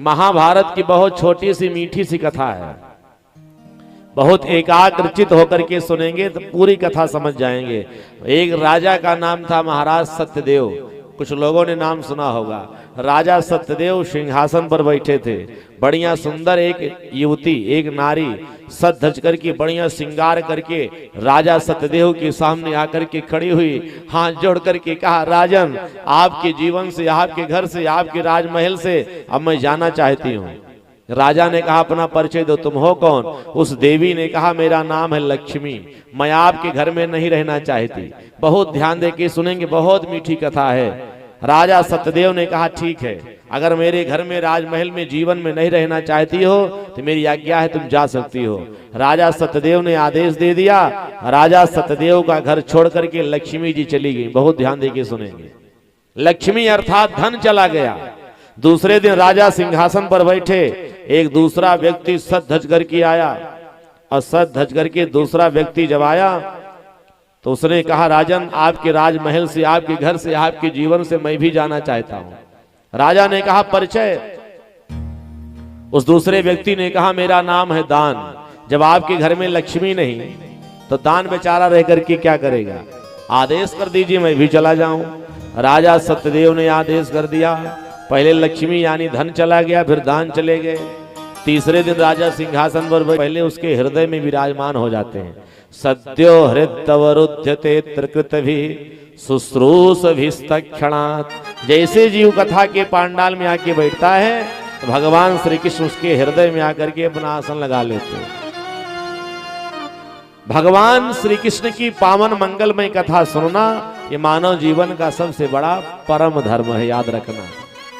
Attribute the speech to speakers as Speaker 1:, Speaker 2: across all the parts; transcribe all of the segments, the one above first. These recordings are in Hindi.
Speaker 1: महाभारत की बहुत छोटी सी मीठी सी कथा है, बहुत एकाग्रचित होकर के सुनेंगे तो पूरी कथा समझ जाएंगे। एक राजा का नाम था महाराज सत्यदेव, कुछ लोगों ने नाम सुना होगा। राजा सत्यदेव सिंहासन पर बैठे थे। बढ़िया सुंदर एक युवती, एक नारी सज धज करके बढ़िया श्रृंगार करके राजा सत्यदेव के सामने आकर के खड़ी हुई, हाथ जोड़ करके कहा, राजन आपके जीवन से, आपके घर से, आपके राजमहल से अब मैं जाना चाहती हूँ। राजा ने कहा, अपना परिचय दो, तुम हो कौन? उस देवी ने कहा, मेरा नाम है लक्ष्मी, मैं आपके घर में नहीं रहना चाहती। बहुत ध्यान दे के सुनेंगे, बहुत मीठी कथा है। राजा सत्यदेव ने कहा, ठीक है, अगर मेरे घर में राजमहल में जीवन में नहीं रहना चाहती हो तो मेरी आज्ञा है, तुम जा सकती हो। राजा सत्यदेव ने आदेश दे दिया। राजा सत्यदेव का घर छोड़ करके लक्ष्मी जी चली गई। बहुत ध्यान दे के सुनेंगे। लक्ष्मी अर्थात धन चला गया। दूसरे दिन राजा सिंहासन पर बैठे, एक दूसरा व्यक्ति सज धज करके आया, और सज धज करके दूसरा व्यक्ति जब आया तो उसने कहा, राजन आपके राजमहल से, आपके घर से, आपके जीवन से मैं भी जाना चाहता हूं। राजा ने कहा, परिचय? उस दूसरे व्यक्ति ने कहा, मेरा नाम है दान। जब आपके घर में लक्ष्मी नहीं तो दान बेचारा रह करके क्या करेगा? आदेश कर दीजिए, मैं भी चला जाऊं। राजा सत्यदेव ने आदेश कर दिया। पहले लक्ष्मी यानी धन चला गया, फिर दान चले गए। तीसरे दिन राजा सिंहासन पर पहले उसके हृदय में विराजमान हो जाते हैं। सद्यो हृदयवरुध्यते त्रिकृत भी शुश्रूष भीस्तक्षणात्। जैसे जीव कथा के पांडाल में आके बैठता है तो भगवान श्री कृष्ण उसके हृदय में आकर के अपना आसन लगा लेते हैं। भगवान श्री कृष्ण की पावन मंगलमय कथा सुनना ये मानव जीवन का सबसे बड़ा परम धर्म है, याद रखना।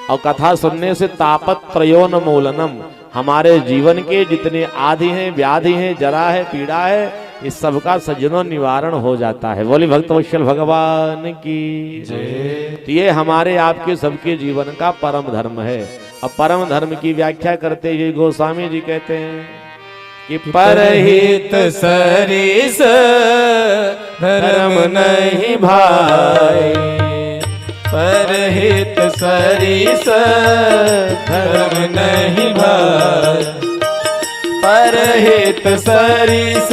Speaker 1: और कथा सुनने से तापत्रयोन्मूलनम, हमारे जीवन के जितने आदि हैं, व्याधि हैं, जरा है, पीड़ा है, इस सबका सज्जनों निवारण हो जाता है। बोली भक्तवत्सल भगवान की जय। तो ये हमारे आपके सबके जीवन का परम धर्म है। और परम धर्म की व्याख्या करते हुए गोस्वामी जी कहते हैं कि
Speaker 2: परहित सरिस धर्म नहीं भाई, परहित सरिस धर्म नहीं भाई, परहित सरिस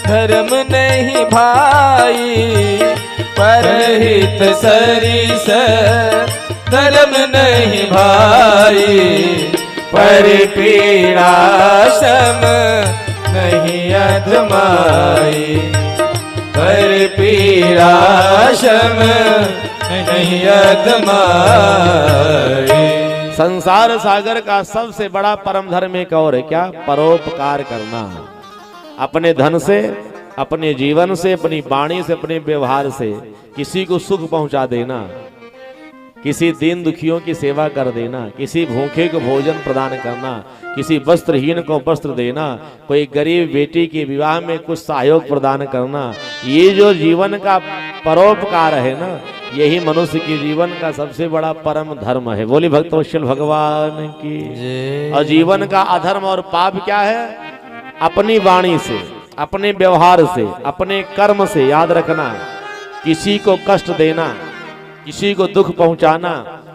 Speaker 2: धर्म नहीं भाई, परहित सरिस धर्म नहीं भाई, परिपीड़ा सम नहीं अधमाई, परिपीड़ा सम नहीं अधमाई।
Speaker 1: संसार सागर का सबसे बड़ा परम धर्म एक और है, क्या? परोपकार करना। अपने धन से, अपने जीवन से, अपनी वाणी से, अपने व्यवहार से किसी को सुख पहुंचा देना, किसी दीन दुखियों की सेवा कर देना, किसी भूखे को भोजन प्रदान करना, किसी वस्त्रहीन को वस्त्र देना, कोई गरीब बेटी के विवाह में कुछ सहयोग प्रदान करना, ये जो जीवन का परोपकार है ना, यही मनुष्य के जीवन का सबसे बड़ा परम धर्म है। बोली भक्तवत्सल भगवान की। और जीवन का अधर्म और पाप क्या है? अपनी वाणी से, अपने व्यवहार से, अपने कर्म से, याद रखना, किसी को कष्ट देना, किसी को दुख पहुंचाना,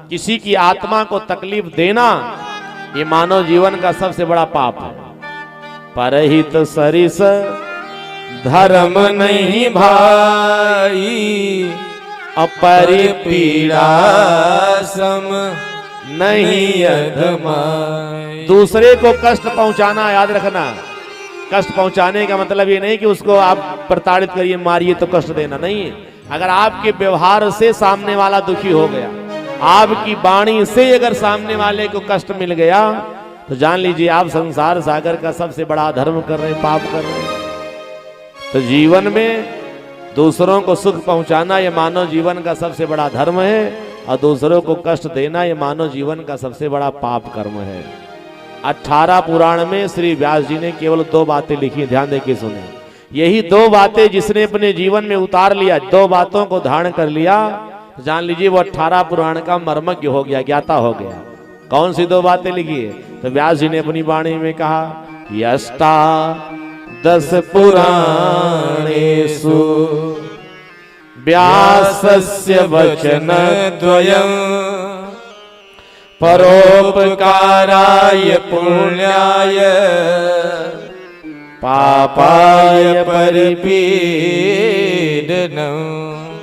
Speaker 1: किसी की आत्मा को तकलीफ देना, ये मानव जीवन का सबसे बड़ा पाप है। परहित सरिस
Speaker 2: धर्म नहीं भाई,
Speaker 1: अपरिपीड़ा
Speaker 2: सम नहीं अधमाई।
Speaker 1: दूसरे को कष्ट पहुंचाना, याद रखना, कष्ट पहुंचाने का मतलब ये नहीं कि उसको आप प्रताड़ित करिए, मारिए तो कष्ट देना नहीं। अगर आपके व्यवहार से सामने वाला दुखी हो गया, आपकी वाणी से अगर सामने वाले को कष्ट मिल गया, तो जान लीजिए आप संसार सागर का सबसे बड़ा धर्म कर रहे हैं, पाप कर रहे हैं। तो जीवन में दूसरों को सुख पहुंचाना ये मानव जीवन का सबसे बड़ा धर्म है, और दूसरों को कष्ट देना ये मानव जीवन का सबसे बड़ा पाप कर्म है। 18 पुराण में श्री व्यास जी ने केवल 2 बातें लिखी, ध्यान देके सुने। यही 2 बातें जिसने अपने जीवन में उतार लिया, 2 बातों को धारण कर लिया, जान लीजिए वो 18 पुराण का मर्मज्ञ हो गया, ज्ञाता हो गया। कौन सी 2 बातें लिखी है? तो व्यास जी ने अपनी वाणी में कहा, यष्टा 10 पुराणेषु व्यासस्य वचन
Speaker 2: द्वयम् परोपकाराय पुण्याय पापाय परिपीडनम्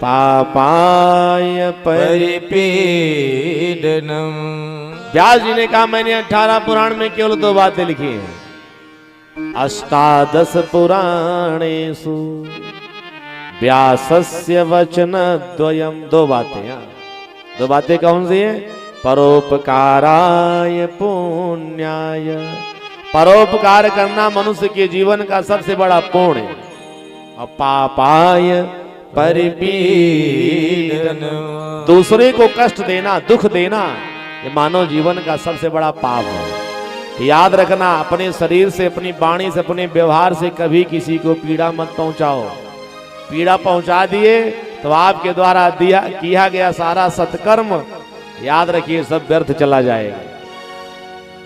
Speaker 1: पापाय
Speaker 2: परिपीडनम्।
Speaker 1: व्यास जी ने कहा मैंने 18 पुराण में केवल 2 बातें लिखी हैं। अष्टादश पुराणेषु व्यासस्य वचनद्वयम्। 2 बातें, 2 बातें कौन सी है? परोपकाराय पुण्याय, परोपकार करना मनुष्य के जीवन का सबसे बड़ा पुण्य है। और पापाय परिपीडन, दूसरे को कष्ट देना, दुख देना, ये मानव जीवन का सबसे बड़ा पाप है। याद रखना, अपने शरीर से, अपनी वाणी से, अपने व्यवहार से कभी किसी को पीड़ा मत पहुंचाओ। पीड़ा पहुंचा दिए तो आपके द्वारा किया गया सारा सत्कर्म याद रखिए सब व्यर्थ चला जाएगा।